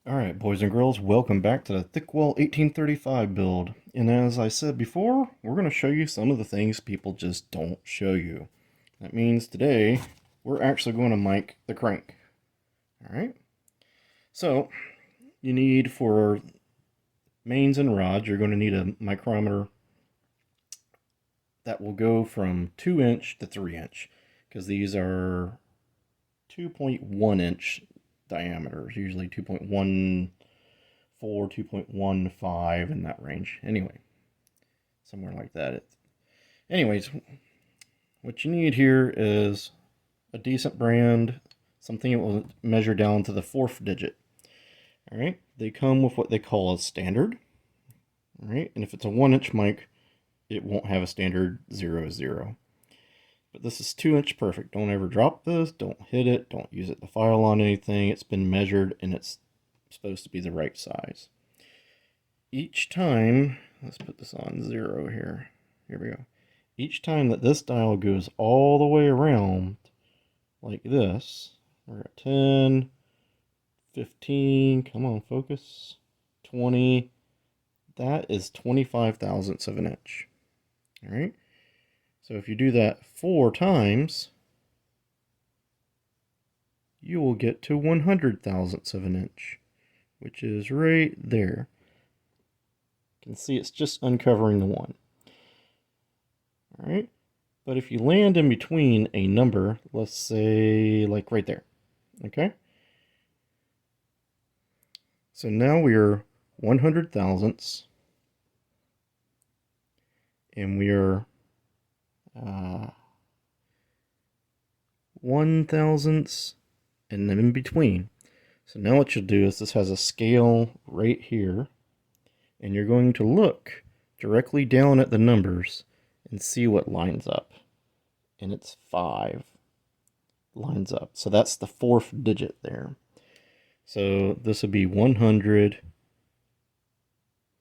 Alright, boys and girls, welcome back to the Thickwell 1835 build. And as I said before, we're going to show you some of the things people just don't show you. That means today, we're actually going to mic the crank. Alright? So, you need for mains and rods, you're going to need a micrometer that will go from 2 inch to 3 inch. Because these are 2.1 inch diameters, usually 2.14, 2.15 in that range. Anyway, somewhere like that. Anyways, what you need here is a decent brand, something that will measure down to the 4th digit. All right, they come with what they call a standard. All right, and if it's a 1 inch mic, it won't have a standard 0 0. But this is 2 inch perfect. Don't ever drop this. Don't hit it. Don't use it to file on anything. It's been measured and it's supposed to be the right size. Each time, let's put this on 0 here. Here we go. Each time that this dial goes all the way around like this, we're at 10, 15, come on, focus, 20, that is 25 thousandths of an inch. All right. So if you do that 4 times, you will get to 100 thousandths of an inch, which is right there. You can see it's just uncovering the 1. All right. But if you land in between a number, let's say like right there, okay? So now we are 100 thousandths, and we are 1 thousandths, and then in between. So now what you'll do is this has a scale right here, and you're going to look directly down at the numbers and see what lines up. And it's 5 lines up. So that's the 4th digit there. So this would be 100,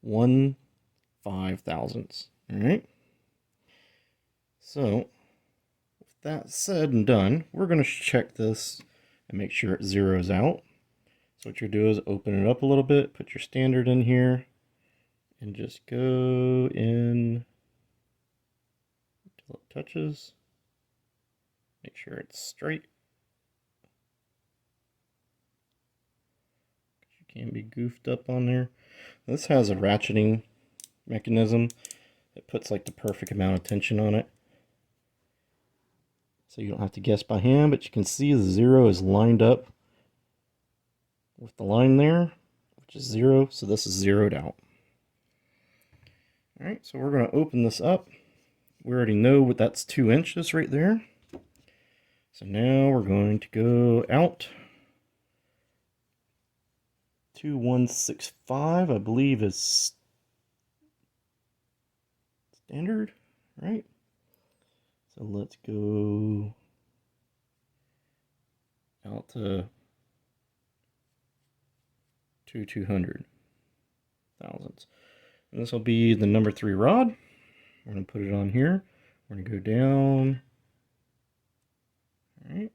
1 5 thousandths. All right. So with that said and done, we're going to check this and make sure it zeroes out. So what you do is open it up a little bit, put your standard in here, and just go in until it touches. Make sure it's straight. You can't be goofed up on there. This has a ratcheting mechanism that puts like the perfect amount of tension on it. So you don't have to guess by hand, but you can see the 0 is lined up with the line there, which is 0. So this is zeroed out. All right, so we're going to open this up. We already know what that's 2 inches right there. So now we're going to go out. 2165, I believe, is standard, right? So let's go out to 200 thousandths. And this will be the number 3 rod. We're going to put it on here. We're going to go down. All right.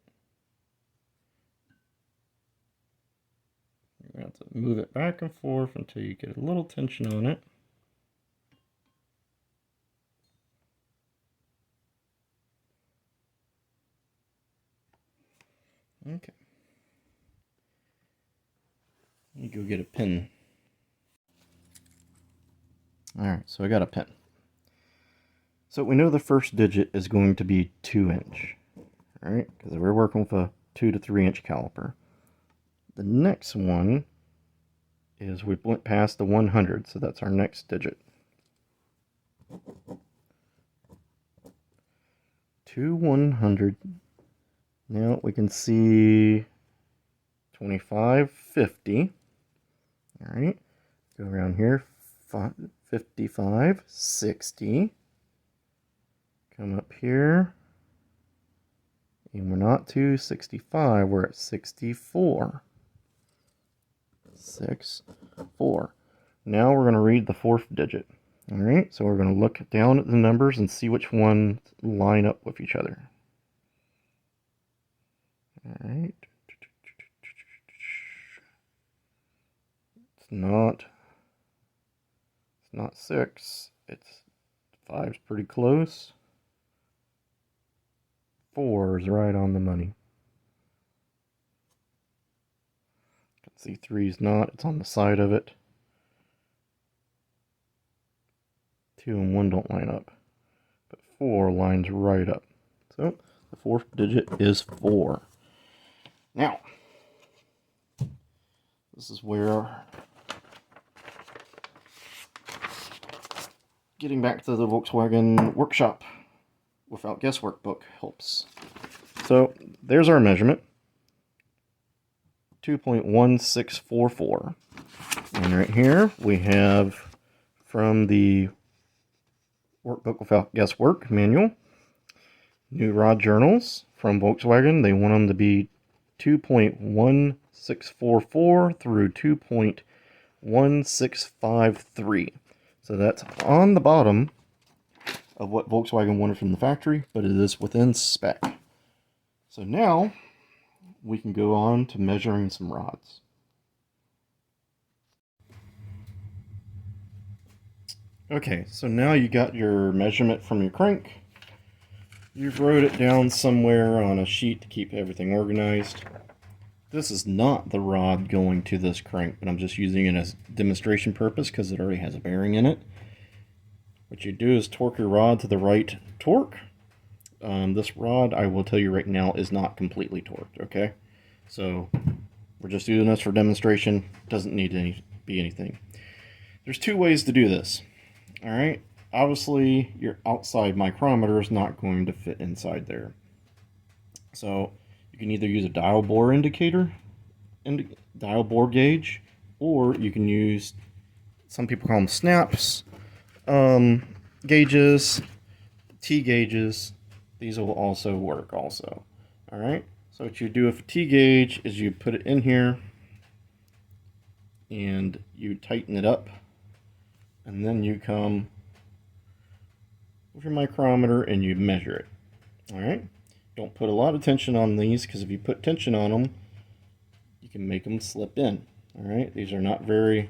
You're going to have to move it back and forth until you get a little tension on it. Okay. Let me go get a pin. Alright, so I got a pin. So we know the first digit is going to be 2 inch. Alright, because we're working with a 2 to 3 inch caliper. The next one is we went past the 100, so that's our next digit. 2 100. Now we can see 25, 50. All right, go around here, 55, 60. Come up here, and we're not to 65, we're at 64. 6, 4. Now we're going to read the 4th digit. All right, so we're going to look down at the numbers and see which ones line up with each other. All right. not 6. It's 5's pretty close. 4 is right on the money. You can see 3's not. It's on the side of it. 2 and 1 don't line up, but 4 lines right up. So the fourth digit is 4. Now, this is where getting back to the Volkswagen Workshop Without Guesswork book helps. So there's our measurement, 2.1644. And right here we have from the Workbook Without Guesswork manual, new rod journals from Volkswagen. They want them to be 2.1644 through 2.1653. So that's on the bottom of what Volkswagen wanted from the factory, but it is within spec. So now we can go on to measuring some rods. Okay, so now you got your measurement from your crank. You've wrote it down somewhere on a sheet to keep everything organized. This is not the rod going to this crank, but I'm just using it as demonstration purpose because it already has a bearing in it. What you do is torque your rod to the right torque. This rod, I will tell you right now, is not completely torqued, okay? So we're just doing this for demonstration. Doesn't need to be anything. There's two ways to do this. All right, obviously your outside micrometer is not going to fit inside there. So you can either use a dial bore indicator, dial bore gauge, or you can use, some people call them snaps, gauges, T gauges. These will also work also. All right, so what you do with a T gauge is you put it in here and you tighten it up. And then you come with your micrometer and you measure it. All right. Don't put a lot of tension on these, because if you put tension on them, you can make them slip in. All right. These are not very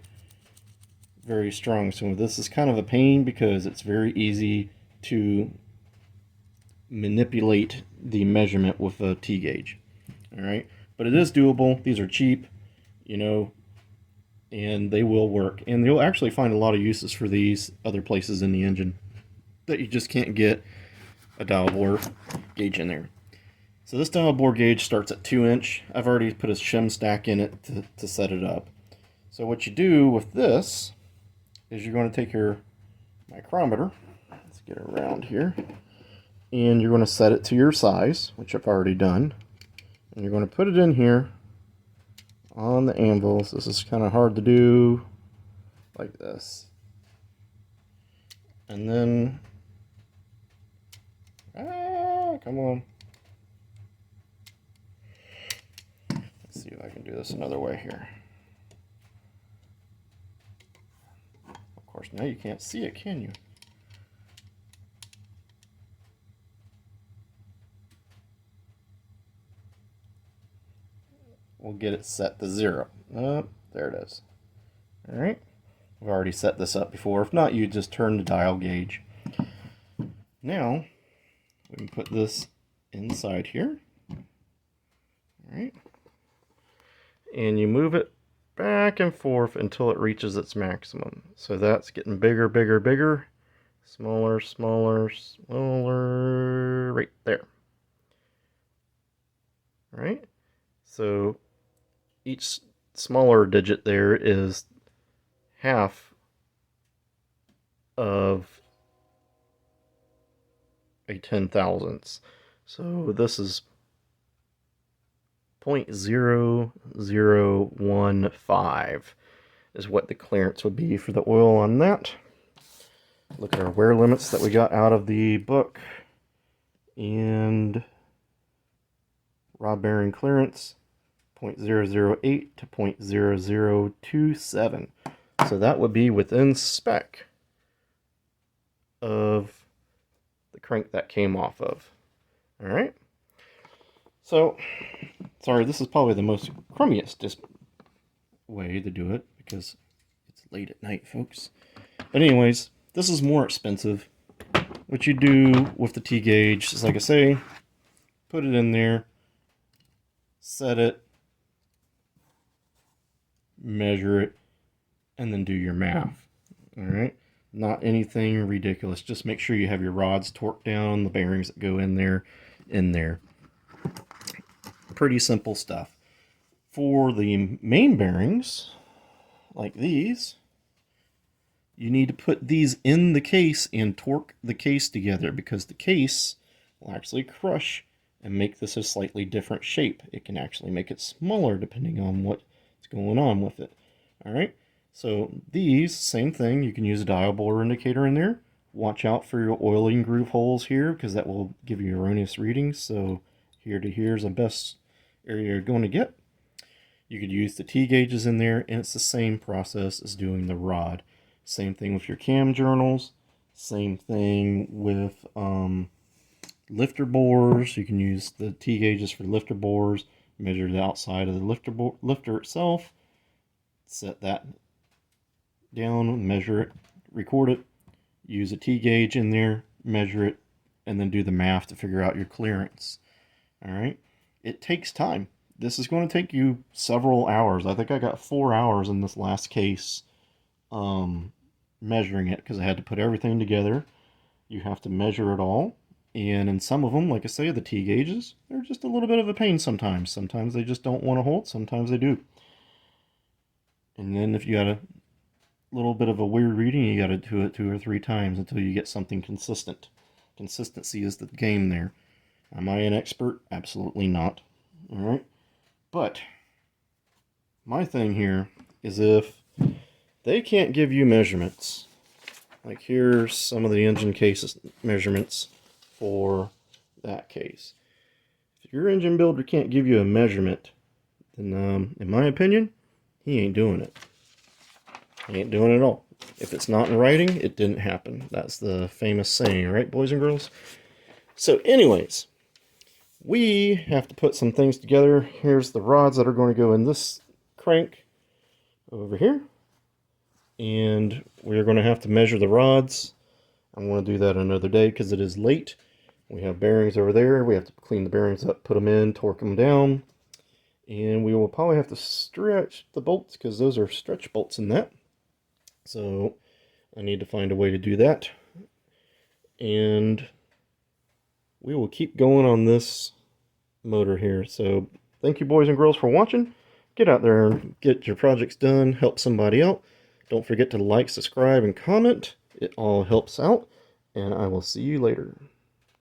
strong. So this is kind of a pain because it's very easy to manipulate the measurement with a T gauge. All right. But it is doable. These are cheap, you know, and they will work, and you'll actually find a lot of uses for these other places in the engine that you just can't get a dial bore gauge in there. So this dial bore gauge starts at 2-inch. I've already put a shim stack in it to set it up. So what you do with this is you're going to take your micrometer, let's get around here, and you're going to set it to your size, which I've already done, and you're going to put it in here on the anvils. This is kind of hard to do, like this. And then, come on. Let's see if I can do this another way here. Of course, now you can't see it, can you? We'll get it set to 0. Oh, there it is. All right. I've already set this up before. If not, you just turn the dial gauge. Now, we can put this inside here. All right. And you move it back and forth until it reaches its maximum. So that's getting bigger, bigger, bigger. Smaller, smaller, smaller. Right there. All right. So each smaller digit there is half of a 10,000ths. So this is 0.0015 is what the clearance would be for the oil on that. Look at our wear limits that we got out of the book. And rod bearing clearance, 0.008 to 0.0027. So that would be within spec of the crank that came off of. All right. So, sorry, this is probably the most crummiest way to do it, because late at night, folks. But anyways, this is more expensive. What you do with the T-gauge is, like I say, put it in there, set it, measure it, and then do your math. Alright? Not anything ridiculous. Just make sure you have your rods torqued down, the bearings that go in there. Pretty simple stuff. For the main bearings, like these, you need to put these in the case and torque the case together, because the case will actually crush and make this a slightly different shape. It can actually make it smaller depending on what's going on with it. Alright, so these, same thing, you can use a dial bore indicator in there. Watch out for your oiling groove holes here, because that will give you erroneous readings. So here to here is the best area you're going to get. You could use the T-gauges in there, and it's the same process as doing the rod. Same thing with your cam journals. Same thing with lifter bores. You can use the T-gauges for lifter bores. Measure the outside of the lifter itself. Set that down, measure it, record it. Use a T-gauge in there, measure it, and then do the math to figure out your clearance. Alright? It takes time. This is going to take you several hours. I think I got 4 hours in this last case measuring it, because I had to put everything together. You have to measure it all. And in some of them, like I say, the T-gauges, they're just a little bit of a pain sometimes. Sometimes they just don't want to hold. Sometimes they do. And then if you got a little bit of a weird reading, you got to do it 2 or 3 times until you get something consistent. Consistency is the game there. Am I an expert? Absolutely not. Alright? But my thing here is, if they can't give you measurements, like here's some of the engine case measurements for that case. If your engine builder can't give you a measurement, then in my opinion, he ain't doing it. He ain't doing it at all. If it's not in writing, it didn't happen. That's the famous saying, right, boys and girls? So anyways, we have to put some things together. Here's the rods that are going to go in this crank over here. And we're going to have to measure the rods. I'm going to do that another day because it is late. We have bearings over there. We have to clean the bearings up, put them in, torque them down. And we will probably have to stretch the bolts, because those are stretch bolts in that. So I need to find a way to do that. And we will keep going on this motor here. So thank you, boys and girls, for watching. Get out there and get your projects done. Help somebody out. Don't forget to like, subscribe, and comment. It all helps out. And I will see you later.